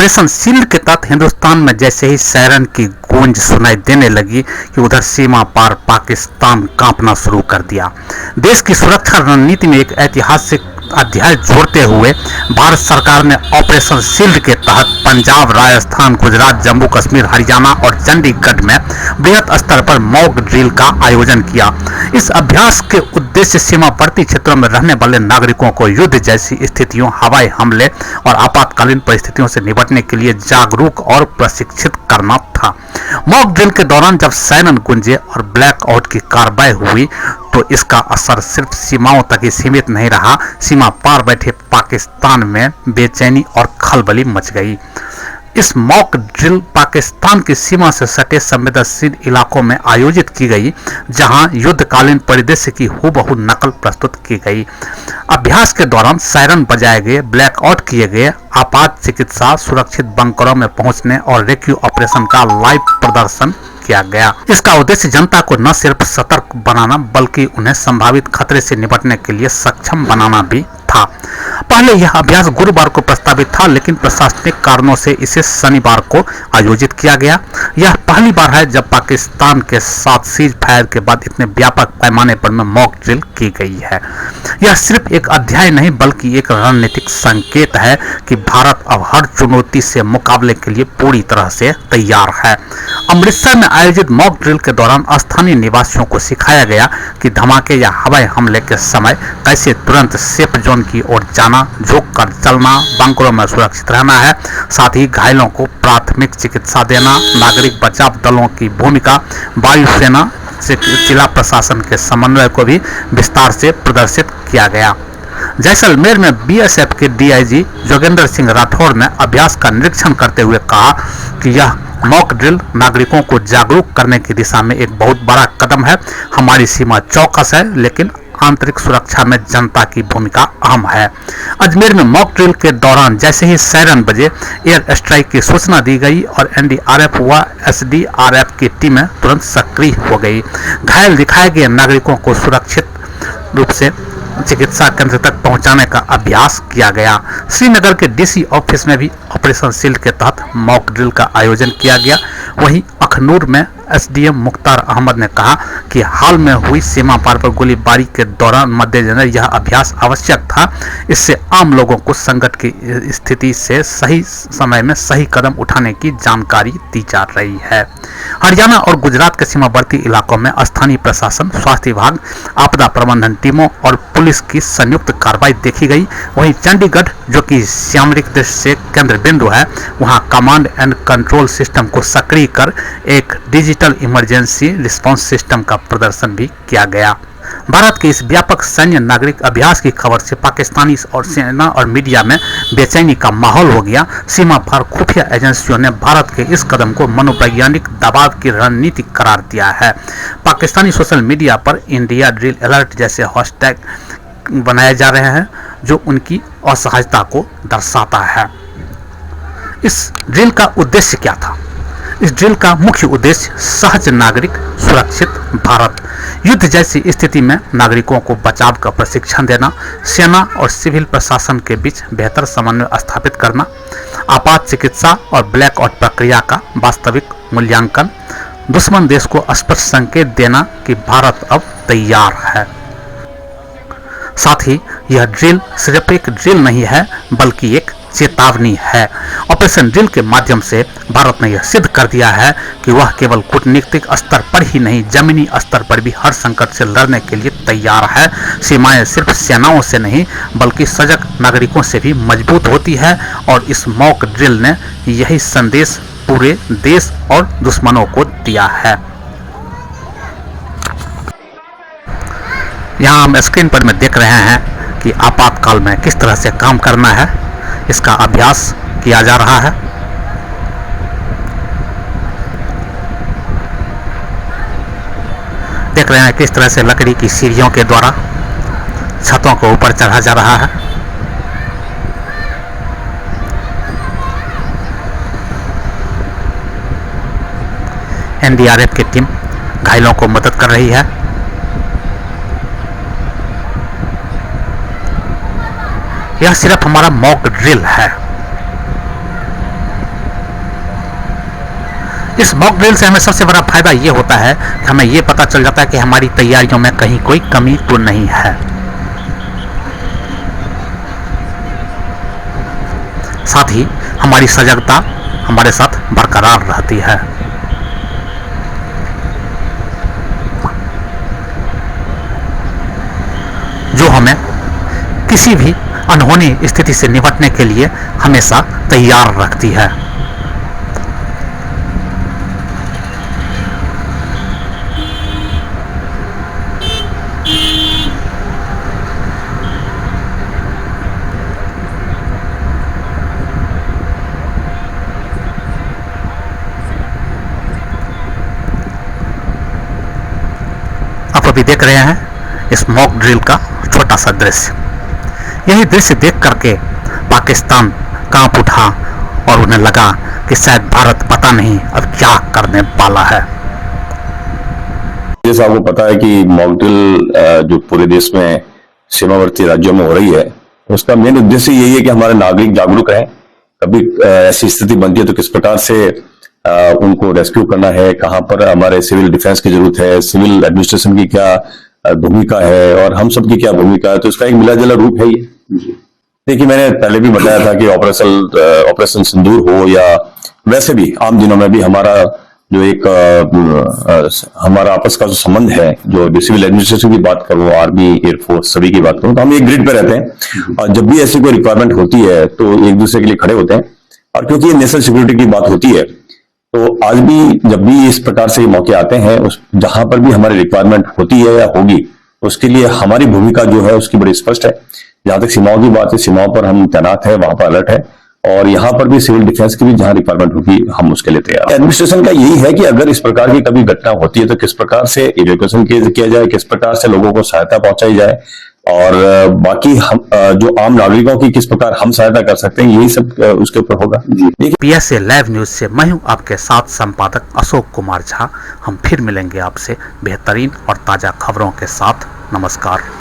Operation shield के तहत हिंदुस्तान में जैसे ही सायरन की गूंज सुनाई देने लगी कि उधर सीमा पार पाकिस्तान कांपना शुरू कर दिया। देश की सुरक्षा रणनीति में एक ऐतिहासिक अध्याय जोड़ते हुए भारत सरकार ने ऑपरेशन शील्ड के तहत पंजाब, राजस्थान, गुजरात, जम्मू कश्मीर, हरियाणा और चंडीगढ़ में बृहद स्तर पर मॉक ड्रिल का आयोजन किया। इस अभ्यास के उद्देश्य सीमावर्ती क्षेत्रों में रहने वाले नागरिकों को युद्ध जैसी स्थितियों, हवाई हमले और आपातकालीन परिस्थितियों से निपटने के लिए जागरूक और प्रशिक्षित करना था। मॉक ड्रिल के दौरान जब सायरन गूंजे और ब्लैकआउट की कार्रवाई हुई तो इसका असर सिर्फ सीमाओं तक ही सीमित नहीं रहा। सीमा पार बैठे पाकिस्तान में बेचैनी और खलबली मच गई। इस मॉक ड्रिल पाकिस्तान की सीमा से सटे संवेदनशील इलाकों में आयोजित की गई, जहां युद्धकालीन परिदृश्य की हूबहू नकल प्रस्तुत की गई। अभ्यास के दौरान सायरन बजाए गए, ब्लैकआउट किए गए, आपात चिकित्सा, सुरक्षित बंकरों में पहुंचने और रेस्क्यू ऑपरेशन का लाइव प्रदर्शन किया गया। इसका उद्देश्य जनता को न सिर्फ सतर्क बनाना बल्कि उन्हें संभावित खतरे से निपटने के लिए सक्षम बनाना भी था। पहले यह अभ्यास गुरुवार को प्रस्तावित था, लेकिन प्रशासनिक कारणों से इसे शनिवार को आयोजित किया गया। यह पहली बार है जब पाकिस्तान के साथ सीज फायर के बाद इतने व्यापक पैमाने पर मॉक ड्रिल की गई है। यह सिर्फ एक अध्याय नहीं बल्कि एक रणनीतिक संकेत है कि भारत अब हर चुनौती से मुकाबले के लिए पूरी तरह से तैयार है। अमृतसर में आयोजित मॉक ड्रिल के दौरान स्थानीय निवासियों को सिखाया गया कि धमाके या हवाई हमले के समय कैसे तुरंत सेफ जोन की ओर जाना, झुक कर चलना, बंकरों में सुरक्षित रहना है। साथ ही घायलों को प्राथमिक चिकित्सा देना, नागरिक बचाव दलों की भूमिका, वायुसेना से जिला प्रशासन के समन्वय को भी विस्तार से प्रदर्शित किया गया। जैसलमेर में बीएसएफ के डीआईजी जोगेंद्र सिंह राठौर ने अभ्यास का निरीक्षण करते हुए कहा कि यह मॉक ड्रिल नागरिकों को जागरूक करने की दिशा में एक बहुत बड़ा कदम है। हमारी सीमा चौकस है, लेकिन आंतरिक सुरक्षा में जनता की भूमिका अहम है। अजमेर में मॉक ड्रिल के दौरान जैसे ही सायरन बजे, एयर स्ट्राइक की सूचना दी गई और एनडीआरएफ व एसडीआरएफ की टीमें तुरंत सक्रिय हो गई। घायल दिखाए गए नागरिकों को सुरक्षित रूप से चिकित्सा केंद्र तक पहुंचाने का अभ्यास किया गया। श्रीनगर के डीसी ऑफिस में भी ऑपरेशन शील्ड के तहत मॉक ड्रिल का आयोजन किया गया। वहीं अखनूर में एसडीएम मुख्तार अहमद ने कहा कि हाल में हुई सीमा पार पर गोलीबारी के दौरान मद्देनजर यह अभ्यास आवश्यक था। इससे आम लोगों को संकट की स्थिति से सही समय में सही कदम उठाने की जानकारी दी जा रही है। हरियाणा और गुजरात के सीमावर्ती इलाकों में स्थानीय प्रशासन, स्वास्थ्य विभाग, आपदा प्रबंधन टीमों और पुलिस की संयुक्त कार्रवाई देखी गई। वहीं चंडीगढ़, जो कि सामरिक दृष्टि से केंद्र बिंदु है, वहां कमांड एंड कंट्रोल सिस्टम को सक्रिय कर एक डिजिटल इमरजेंसी रिस्पांस सिस्टम का प्रदर्शन भी किया गया। भारत के इस व्यापक सैन्य नागरिक अभ्यास की खबर से पाकिस्तानी और सेना और मीडिया में बेचैनी का माहौल हो गया। सीमा पार खुफिया एजेंसियों ने भारत के इस कदम को मनोवैज्ञानिक दबाव की रणनीति करार दिया है। पाकिस्तानी सोशल मीडिया पर इंडिया ड्रिल अलर्ट जैसे हैशटैग बनाए जा रहे हैं, जो उनकी असहजता को दर्शाता है। इस ड्रिल का उद्देश्य क्या था? इस ड्रिल का मुख्य उद्देश्य सहज नागरिक सुरक्षित भारत, युद्ध जैसी स्थिति में नागरिकों को बचाव का प्रशिक्षण देना, सेना और सिविल प्रशासन के बीच बेहतर समन्वय स्थापित करना, आपात चिकित्सा और ब्लैकआउट प्रक्रिया का वास्तविक मूल्यांकन, दुश्मन देश को स्पष्ट संकेत देना कि भारत अब तैयार है। साथ ही यह ड्रिल सिर्फ एक ड्रिल नहीं है बल्कि एक चेतावनी है। ऑपरेशन ड्रिल के माध्यम से भारत ने यह सिद्ध कर दिया है कि वह केवल कूटनीतिक स्तर पर ही नहीं, जमीनी स्तर पर भी हर संकट से लड़ने के लिए तैयार है। सीमाएं सिर्फ सेनाओं से नहीं बल्कि सजग नागरिकों से भी मजबूत होती है और इस मॉक ड्रिल ने यही संदेश पूरे देश और दुश्मनों को दिया है। यहाँ हम स्क्रीन पर में देख रहे हैं कि आपातकाल में किस तरह से काम करना है, इसका अभ्यास किया जा रहा है। देख रहे हैं किस तरह से लकड़ी की सीढ़ियों के द्वारा छतों को ऊपर चढ़ा जा रहा है। एनडीआरएफ की टीम घायलों को मदद कर रही है। यह सिर्फ हमारा मॉक ड्रिल है। इस मॉक ड्रिल से हमें सबसे बड़ा फायदा ये होता है कि हमें ये पता चल जाता है कि हमारी तैयारियों में कहीं कोई कमी तो नहीं है। साथ ही हमारी सजगता हमारे साथ बरकरार रहती है। जो हमें किसी भी अनहोनी स्थिति से निपटने के लिए हमेशा तैयार रखती है। आप अभी देख रहे हैं इस मॉक ड्रिल का छोटा सा दृश्य। यही दृश्य देख करके पाकिस्तान कांप उठा और उन्हें लगा कि शायद भारत पता नहीं अब क्या करने वाला है। जैसा आपको पता है कि मॉक ड्रिल जो पूरे देश में सीमावर्ती राज्यों में हो रही है, उसका मेन उद्देश्य यही है कि हमारे नागरिक जागरूक रहें। कभी ऐसी स्थिति बनती है तो किस प्रकार से उनको रेस्क्यू करना है, कहां पर हमारे सिविल डिफेंस की जरूरत है, सिविल एडमिनिस्ट्रेशन की क्या भूमिका है और हम सब की क्या भूमिका है। तो इसका एक मिला जुला रूप है ये। देखिए, मैंने पहले भी बताया था कि ऑपरेशन सिंदूर हो या वैसे भी आम दिनों में भी हमारा जो एक हमारा आपस का जो संबंध है, जो सिविल एडमिनिस्ट्रेशन की बात करूं, आर्मी, एयरफोर्स, सभी की बात करूं, तो हम एक ग्रिड पे रहते हैं और जब भी ऐसी कोई रिक्वायरमेंट होती है तो एक दूसरे के लिए खड़े होते हैं। और क्योंकि ये नेशनल सिक्योरिटी की बात होती है तो आज भी जब भी इस प्रकार से मौके आते हैं, उस जहां पर भी हमारी रिक्वायरमेंट होती है या होगी, उसके लिए हमारी भूमिका जो है उसकी बड़ी स्पष्ट है। जहां तक सीमाओं की बात है, सीमाओं पर हम तैनात है, वहां पर अलर्ट है और यहाँ पर भी सिविल डिफेंस की भी जहां रिक्वायरमेंट होगी हम उसके लिए तैयार। एडमिनिस्ट्रेशन का यही है कि अगर इस प्रकार की कभी घटना होती है तो किस प्रकार से इवैक्यूएशन किया जाए, किस प्रकार से लोगों को सहायता पहुंचाई जाए और बाकी हम जो आम नागरिकों की किस प्रकार हम सहायता कर सकते हैं, यही सब उसके ऊपर होगा। PSA लाइव न्यूज से मैं हूं आपके साथ संपादक अशोक कुमार झा। हम फिर मिलेंगे आपसे बेहतरीन और ताजा खबरों के साथ। नमस्कार।